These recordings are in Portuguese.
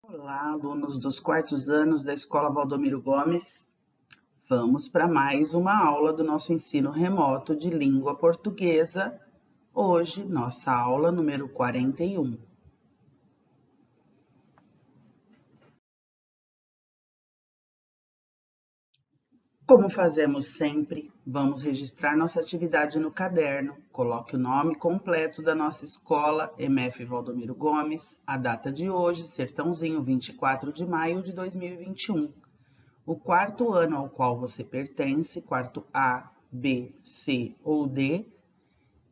Olá, alunos dos quartos anos da Escola Valdomiro Gomes. Vamos para mais uma aula do nosso ensino remoto de língua portuguesa. Hoje, nossa aula número 41. Como fazemos sempre, vamos registrar nossa atividade no caderno. Coloque o nome completo da nossa escola, MF Valdomiro Gomes, a data de hoje, Sertãozinho, 24 de maio de 2021. O quarto ano ao qual você pertence, quarto A, B, C ou D,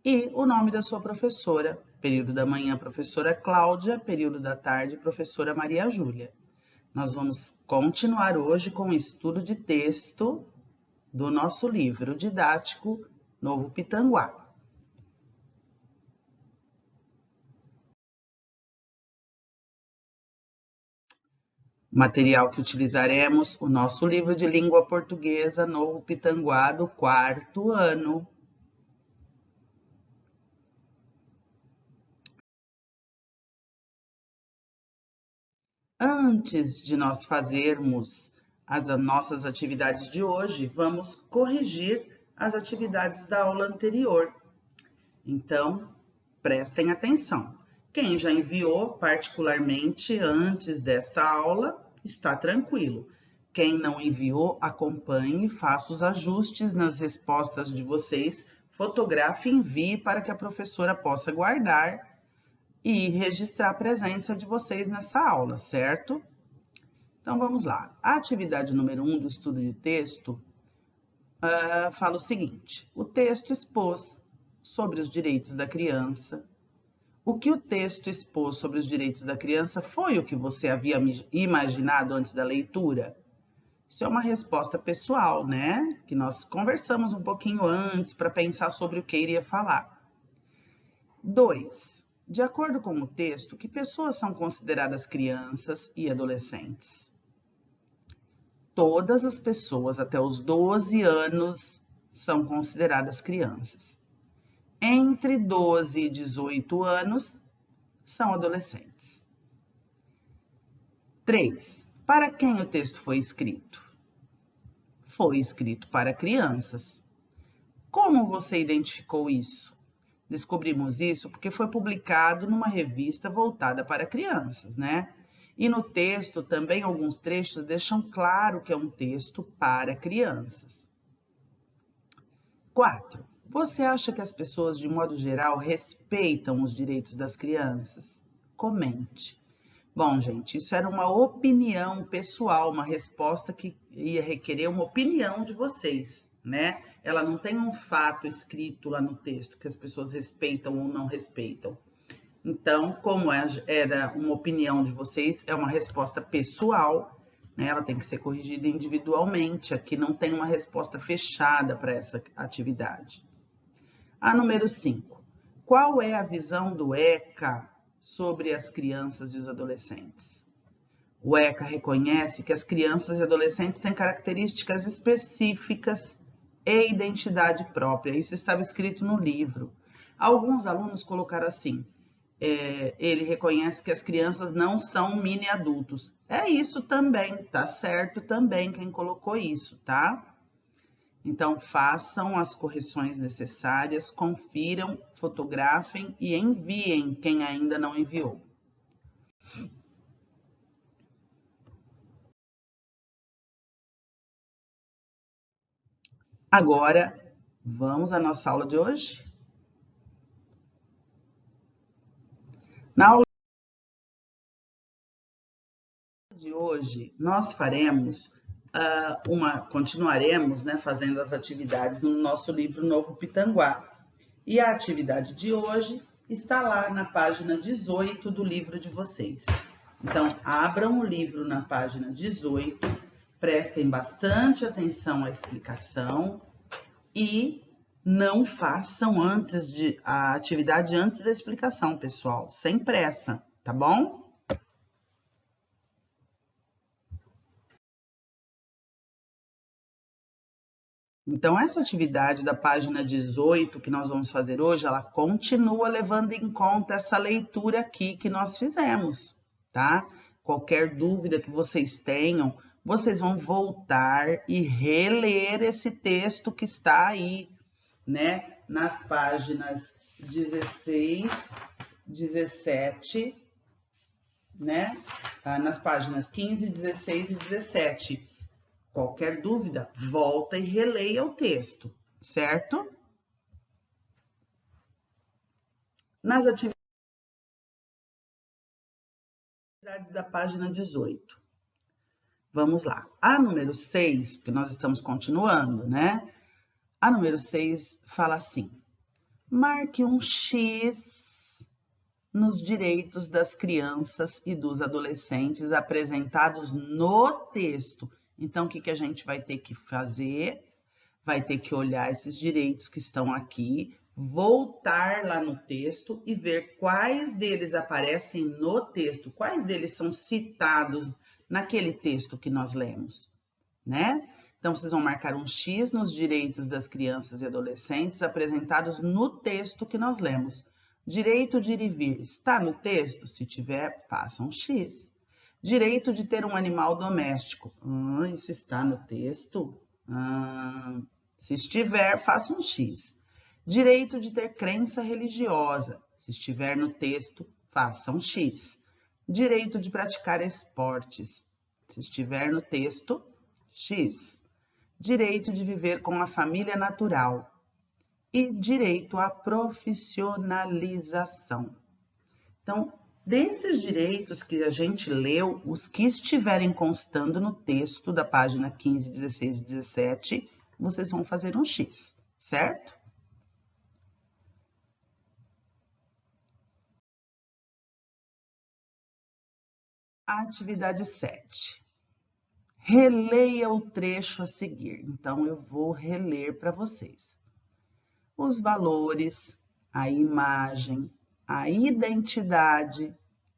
e o nome da sua professora. Período da manhã, professora Cláudia, período da tarde, professora Maria Júlia. Nós vamos continuar hoje com o estudo de texto do nosso livro didático Novo Pitanguá. Material que utilizaremos, o nosso livro de língua portuguesa Novo Pitanguá do quarto ano. Antes de nós fazermos as nossas atividades de hoje, vamos corrigir as atividades da aula anterior. Então, prestem atenção. Quem já enviou, particularmente antes desta aula, está tranquilo. Quem não enviou, acompanhe, faça os ajustes nas respostas de vocês, fotografe e envie para que a professora possa guardar e registrar a presença de vocês nessa aula, certo? Então, vamos lá. A atividade número 1 do estudo de texto fala o seguinte: o texto expôs sobre os direitos da criança. O que o texto expôs sobre os direitos da criança foi o que você havia imaginado antes da leitura? Isso é uma resposta pessoal, né? Que nós conversamos um pouquinho antes para pensar sobre o que iria falar. 2. De acordo com o texto, que pessoas são consideradas crianças e adolescentes? Todas as pessoas até os 12 anos são consideradas crianças. Entre 12 e 18 anos são adolescentes. 3. Para quem o texto foi escrito? Foi escrito para crianças. Como você identificou isso? Descobrimos isso porque foi publicado numa revista voltada para crianças, né? E no texto também alguns trechos deixam claro que é um texto para crianças. 4. Você acha que as pessoas, de modo geral, respeitam os direitos das crianças? Comente. Bom, gente, isso era uma opinião pessoal, uma resposta que ia requerer uma opinião de vocês, né? Ela não tem um fato escrito lá no texto que as pessoas respeitam ou não respeitam. Então, como era uma opinião de vocês, é uma resposta pessoal, né? Ela tem que ser corrigida individualmente. Aqui não tem uma resposta fechada para essa atividade. A número 5. Qual é a visão do ECA sobre as crianças e os adolescentes? O ECA reconhece que as crianças e adolescentes têm características específicas e identidade própria. Isso estava escrito no livro. Alguns alunos colocaram assim: ele reconhece que as crianças não são mini adultos. É isso também, tá certo também quem colocou isso, tá? Então, façam as correções necessárias, confiram, fotografem e enviem quem ainda não enviou. Agora, vamos à nossa aula de hoje? Na aula de hoje, nós faremos continuaremos, né, fazendo as atividades no nosso livro Novo Pitanguá. E a atividade de hoje está lá na página 18 do livro de vocês. Então, abram o livro na página 18, prestem bastante atenção à explicação e não façam a atividade antes da explicação, pessoal, sem pressa, tá bom? Então, essa atividade da página 18 que nós vamos fazer hoje, ela continua levando em conta essa leitura aqui que nós fizemos, tá? Qualquer dúvida que vocês tenham, vocês vão voltar e reler esse texto que está aí, né? Nas páginas 16, 17, né? Nas páginas 15, 16 e 17. Qualquer dúvida, volta e releia o texto, certo? Nas atividades da página 18. Vamos lá. A número 6, porque nós estamos continuando, né? A número 6 fala assim: marque um X nos direitos das crianças e dos adolescentes apresentados no texto. Então, o que a gente vai ter que fazer? Vai ter que olhar esses direitos que estão aqui, voltar lá no texto e ver quais deles aparecem no texto, quais deles são citados naquele texto que nós lemos, né? Então, vocês vão marcar um X nos direitos das crianças e adolescentes apresentados no texto que nós lemos. Direito de ir e vir está no texto? Se tiver, faça um X. Direito de ter um animal doméstico. Isso está no texto? Se estiver, faça um X. Direito de ter crença religiosa. Se estiver no texto, faça um X. Direito de praticar esportes. Se estiver no texto, X. Direito de viver com a família natural. E direito à profissionalização. Então, desses direitos que a gente leu, os que estiverem constando no texto da página 15, 16 e 17, vocês vão fazer um X, certo? Atividade 7. Releia o trecho a seguir. Então, eu vou reler para vocês. Os valores, a imagem, a identidade,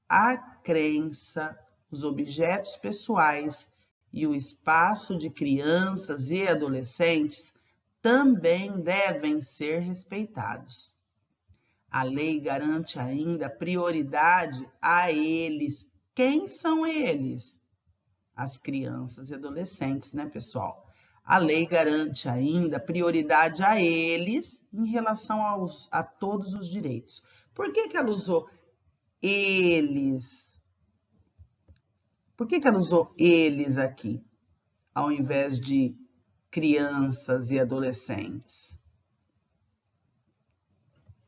a crença, os objetos pessoais e o espaço de crianças e adolescentes também devem ser respeitados. A lei garante ainda prioridade a eles. Quem são eles? As crianças e adolescentes, né, pessoal? A lei garante ainda prioridade a eles em relação a todos os direitos. Por que ela usou eles? Por que ela usou eles aqui, ao invés de crianças e adolescentes?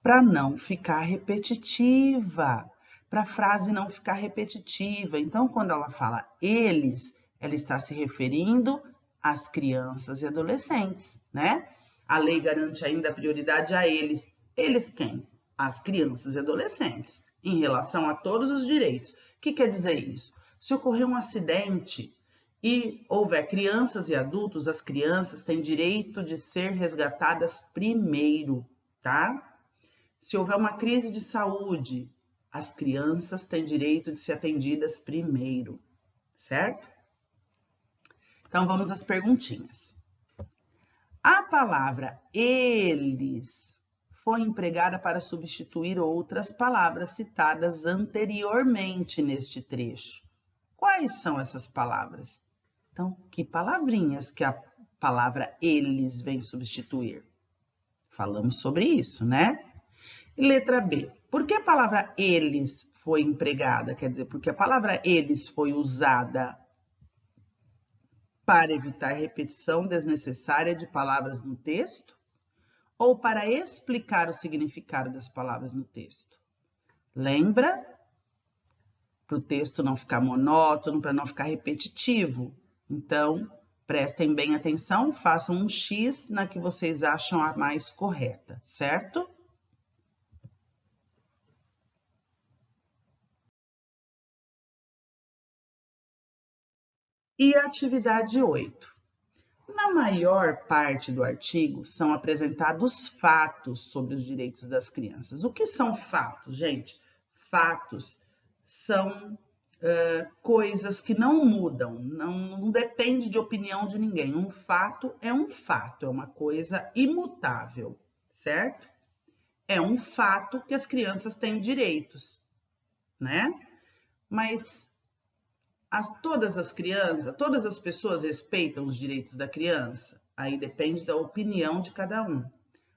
Para não ficar repetitiva, para a frase não ficar repetitiva. Então, quando ela fala eles, ela está se referindo às crianças e adolescentes, né? A lei garante ainda prioridade a eles. Eles quem? As crianças e adolescentes, em relação a todos os direitos. O que quer dizer isso? Se ocorrer um acidente e houver crianças e adultos, as crianças têm direito de ser resgatadas primeiro, tá? Se houver uma crise de saúde, as crianças têm direito de ser atendidas primeiro, certo? Então, vamos às perguntinhas. A palavra eles foi empregada para substituir outras palavras citadas anteriormente neste trecho. Quais são essas palavras? Então, que palavrinhas que a palavra eles vem substituir? Falamos sobre isso, né? E letra B. Por que a palavra eles foi empregada? Quer dizer, porque a palavra eles foi usada para evitar repetição desnecessária de palavras no texto ou para explicar o significado das palavras no texto? Lembra? Para o texto não ficar monótono, para não ficar repetitivo. Então, prestem bem atenção, façam um X na que vocês acham a mais correta, certo? E a atividade 8. Na maior parte do artigo são apresentados fatos sobre os direitos das crianças. O que são fatos, gente? Fatos são coisas que não mudam, não depende de opinião de ninguém. Um fato, é uma coisa imutável, certo? É um fato que as crianças têm direitos, né? Mas Todas as crianças, todas as pessoas respeitam os direitos da criança? Aí depende da opinião de cada um.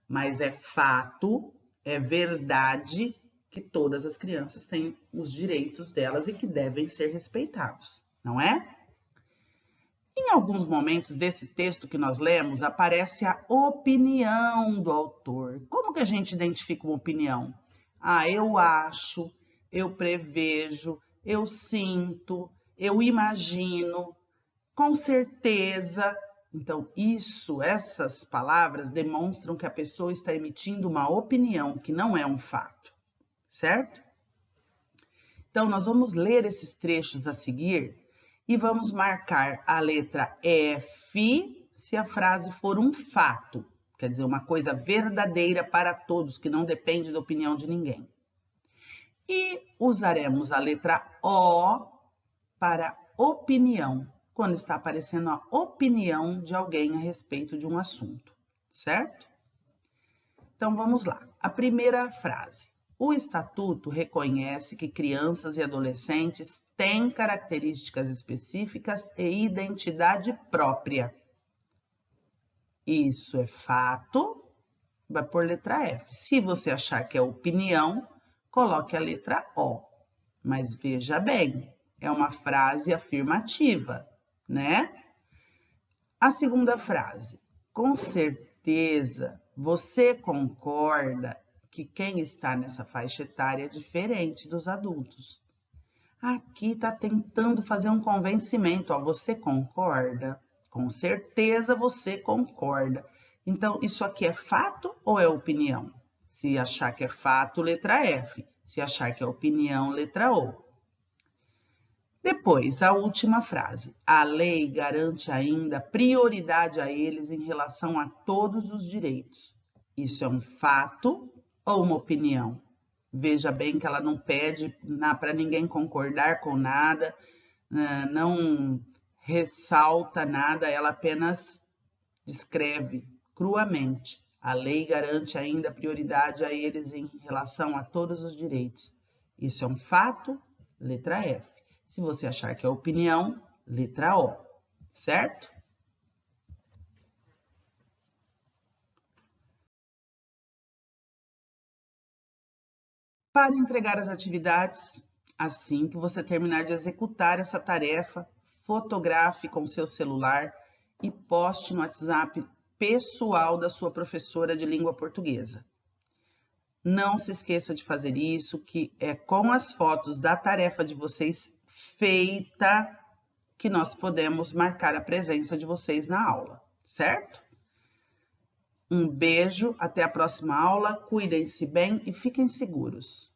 Mas é fato, é verdade que todas as crianças têm os direitos delas e que devem ser respeitados, não é? Em alguns momentos desse texto que nós lemos, aparece a opinião do autor. Como que a gente identifica uma opinião? Eu acho, eu prevejo, eu sinto, eu imagino, com certeza. Então, essas palavras demonstram que a pessoa está emitindo uma opinião, que não é um fato, certo? Então, nós vamos ler esses trechos a seguir e vamos marcar a letra F se a frase for um fato, quer dizer, uma coisa verdadeira para todos, que não depende da opinião de ninguém. E usaremos a letra O para opinião, quando está aparecendo a opinião de alguém a respeito de um assunto, certo? Então, vamos lá. A primeira frase. O Estatuto reconhece que crianças e adolescentes têm características específicas e identidade própria. Isso é fato, vai por letra F. Se você achar que é opinião, coloque a letra O. Mas veja bem, é uma frase afirmativa, né? A segunda frase. Com certeza, você concorda que quem está nessa faixa etária é diferente dos adultos. Aqui está tentando fazer um convencimento. Você concorda? Com certeza você concorda. Então, isso aqui é fato ou é opinião? Se achar que é fato, letra F. Se achar que é opinião, letra O. Depois, a última frase. A lei garante ainda prioridade a eles em relação a todos os direitos. Isso é um fato ou uma opinião? Veja bem que ela não pede para ninguém concordar com nada, não ressalta nada, ela apenas descreve cruamente. A lei garante ainda prioridade a eles em relação a todos os direitos. Isso é um fato? Letra F. Se você achar que é opinião, letra O, certo? Para entregar as atividades, assim que você terminar de executar essa tarefa, fotografe com seu celular e poste no WhatsApp pessoal da sua professora de língua portuguesa. Não se esqueça de fazer isso, que é com as fotos da tarefa de vocês feita que nós podemos marcar a presença de vocês na aula, certo? Um beijo, até a próxima aula, cuidem-se bem e fiquem seguros.